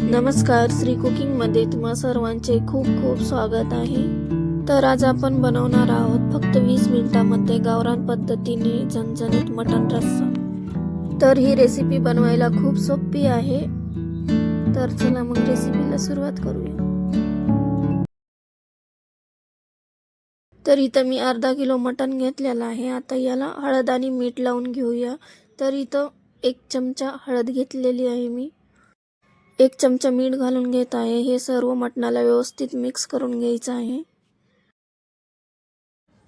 नमस्कार, श्री कुकिंगमध्ये तुम्हा सर्वांचे खूप खूप स्वागत आहे. तर आज आपण बनवणार आहोत फक्त 20 मिनिटांमध्ये गावरान पद्धतीने झणझणीत मटण रस्सा. तर ही रेसिपी बनवायला खूप सोपी आहे. तर चला मग रेसिपीला सुरुवात करूया. तर इथं मी अर्धा किलो मटण घेतलेलं आहे. आता याला हळद आणि मीठ लावून घेऊया. तर इथं 1 चमचा हळद घेतलेली आहे मी. 1 चमचा मीठ घालून घेत आहे. हे सर्व मटणाला व्यवस्थित मिक्स करून घ्यायचं आहे.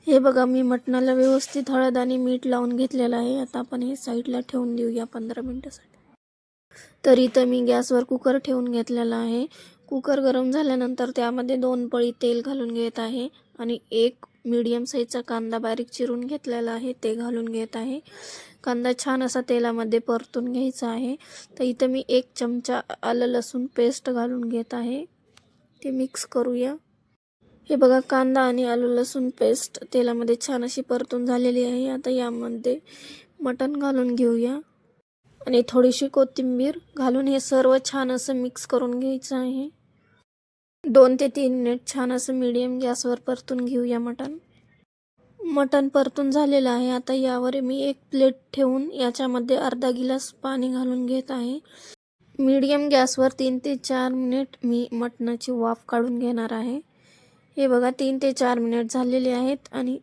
हे बघा, मी मटणाला व्यवस्थित हळद आणि मीठ लावून घेतलेलं आहे. आता आपण हे साईडला ठेवून देऊया 15 मिनिटासाठी. तर इथं मी गॅसवर कुकर ठेवून घेतलेला आहे. कुकर गरम झाल्यानंतर त्यामध्ये 2 पळी तेल घालून घेत आहे आणि 1 मीडियम साईजचा कांदा बारीक चिरून घेतलेला आहे ते घालून घेत आहे. कांदा छान असा तेलामध्ये परतून घ्यायचा आहे. तर इथं मी 1 चमचा आलं लसूण पेस्ट घालून घेत आहे. ते मिक्स करूया. हे बघा, कांदा आणि आलं लसूण पेस्ट तेलामध्ये छान अशी परतून झालेली आहे. आता यामध्ये मटण घालून घेऊया आणि थोडीशी कोथिंबीर घालून हे सर्व छान असं मिक्स करून घ्यायचं आहे. 2 ते 3 मिनिट छान असं मीडियम गॅसवर परतून घेऊया मटण. मटण परतून झालेलं आहे. आता यावर मी एक प्लेट ठेवून याच्यामध्ये अर्धा गिलास पाणी घालून घेत आहे. मीडियम गॅसवर 3 ते 4 मिनिट मी मटणाची वाफ काढून घेणार आहे. हे बघा, 3 ते 4 मिनिट झालेले आहेत आणि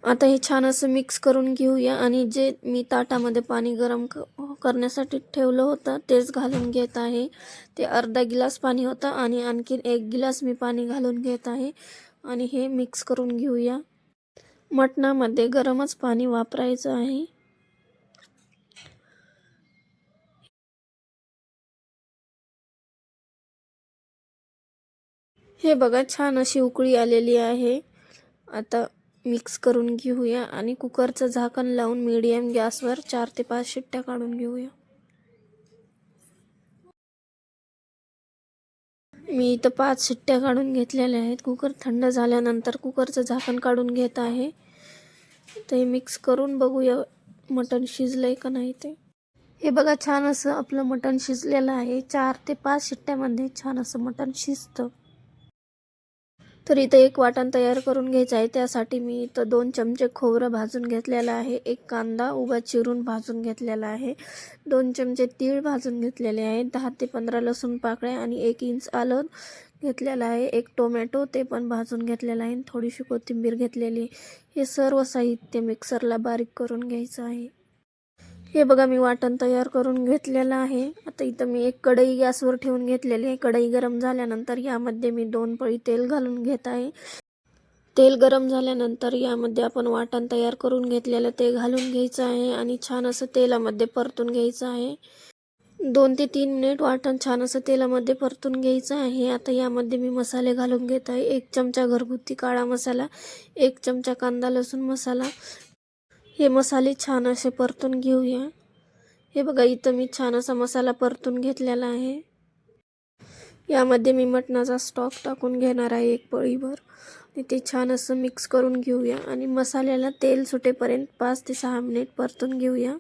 आता हे छान असं मिक्स करून घेऊया आणि जे मी ताटामध्ये पाणी गरम करण्यासाठी ठेवलं होतं तेच घालून घेत आहे. ते अर्धा गिलास पाणी होतं आणि आणखीन 1 गिलास मी पाणी घालून घेत आहे आणि हे मिक्स करून घेऊया. मटणामध्ये गरमच पाणी वापरायचं आहे. हे बघा, छान अशी उकळी आलेली आहे. आता मिक्स करून घेऊया आणि कुकरचं झाकण लावून मीडियम गॅसवर 4 ते 5 शिट्ट्या काढून घेऊया. मी इथं 5 शिट्ट्या काढून घेतलेल्या आहेत. कुकर थंड झाल्यानंतर कुकरचं झाकण काढून घेत आहे. ते मिक्स करून बघूया मटण शिजलंय का नाही ते. हे बघा, छान असं आपलं मटण शिजलेलं आहे. 4 ते 5 शिट्ट्यामध्ये छान असं मटण शिजतं. तर इथं एक वाटण तयार करून घ्यायचं आहे. त्यासाठी मी इथं 2 चमचे खोबरं भाजून घेतलेलं आहे. 1 कांदा उभा चिरून भाजून घेतलेला आहे. 2 चमचे तीळ भाजून घेतलेले आहेत. 10 ते 15 लसूण पाकळ्या आणि 1 इंच आलं घेतलेलं आहे. 1 टोमॅटो ते पण भाजून घेतलेला आहे. थोडीशी कोथिंबीर घेतलेली. हे सर्व साहित्य मिक्सरला बारीक करून घ्यायचं आहे. हे बघा, मी वाटण तयार करून घेतलेलं आहे. आता इथं मी एक कढई गॅसवर ठेवून घेतलेली आहे. कढई गरम झाल्यानंतर यामध्ये मी 2 पळी तेल घालून घेत आहे. तेल गरम झाल्यानंतर यामध्ये आपण वाटण तयार करून घेतलेलं ते घालून घ्यायचं आहे आणि छान असं तेलामध्ये परतून घ्यायचं आहे. 2 ते 3 मिनिट वाटण छान असं तेलामध्ये परतून घ्यायचं आहे. आता यामध्ये मी मसाले घालून घेत आहे. 1 चमचा घरगुती काळा मसाला, 1 चमचा कांदा लसूण मसाला. हे मसाले छान असे परतून घेऊया. हे बघा, इथं मी छान असा मसाला परतून घेतलेला आहे. यामध्ये मी मटणाचा स्टॉक टाकून घेणार आहे 1 पळीभर. ते छान असं मिक्स करून घेऊया आणि मसाल्याला तेल सुटेपर्यंत 5 ते 6 मिनिट परतून घेऊया.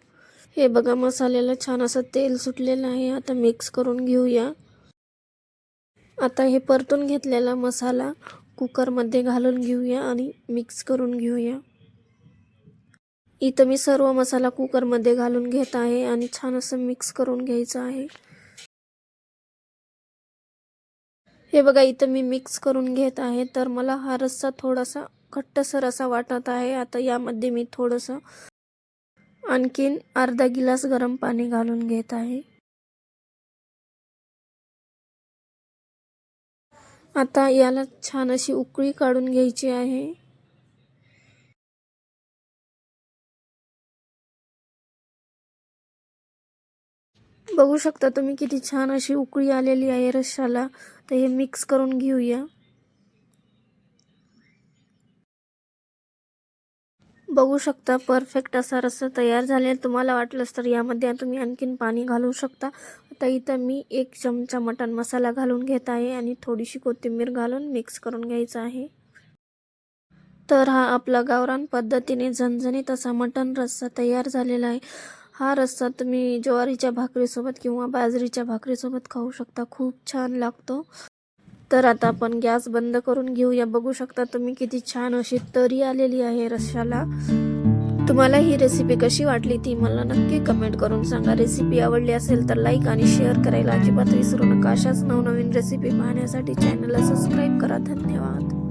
हे बघा, मसाल्याला छान असं तेल सुटलेलं आहे. आता मिक्स करून घेऊया. आता हे परतून घेतलेला मसाला कुकरमध्ये घालून घेऊया आणि मिक्स करून घेऊया. इथं मी सर्व मसाला कुकरमध्ये घालून घेत आहे आणि छान असं मिक्स करून घ्यायचं आहे. हे बघा, इथं मी मिक्स करून घेत आहे. तर मला हा रस्सा थोडासा घट्टसर असा वाटत आहे. आता यामध्ये मी थोडंसं आणखीन अर्धा गिलास गरम पाणी घालून घेत आहे. आता याला छान अशी उकळी काढून घ्यायची आहे. बघू शकता तुम्ही किती छान अशी उकळी आलेली आहे रश्श्याला. तर हे मिक्स करून घेऊया. बघू शकता परफेक्ट असा रस्सा तयार झाले. तुम्हाला वाटलंच तर यामध्ये तुम्ही आणखीन पाणी घालू शकता. आता इथं मी 1 चमचा मटण मसाला घालून घेत आहे आणि थोडीशी कोथिंबीर घालून मिक्स करून घ्यायचं आहे. तर हा आपला गावरान पद्धतीने झणझणीत असा मटण रस्सा तयार झालेला आहे. हा रस्सा तुम्ही ज्वारीच्या भाकरीसोबत किंवा बाजरीच्या भाकरीसोबत खाऊ शकता, खूप छान लागतो. तर आता आपण गॅस बंद करून घेऊया. बघू शकता तुम्ही किती छान अशी तरी आलेली आहे रश्श्याला. तुम्हाला ही रेसिपी कशी वाटली ती मला नक्की कमेंट करून सांगा. रेसिपी आवडली असेल तर लाईक आणि शेअर करायला अजिबात विसरू नका. अशाच नवनवीन रेसिपी पाहण्यासाठी चॅनलला सबस्क्राईब करा. धन्यवाद.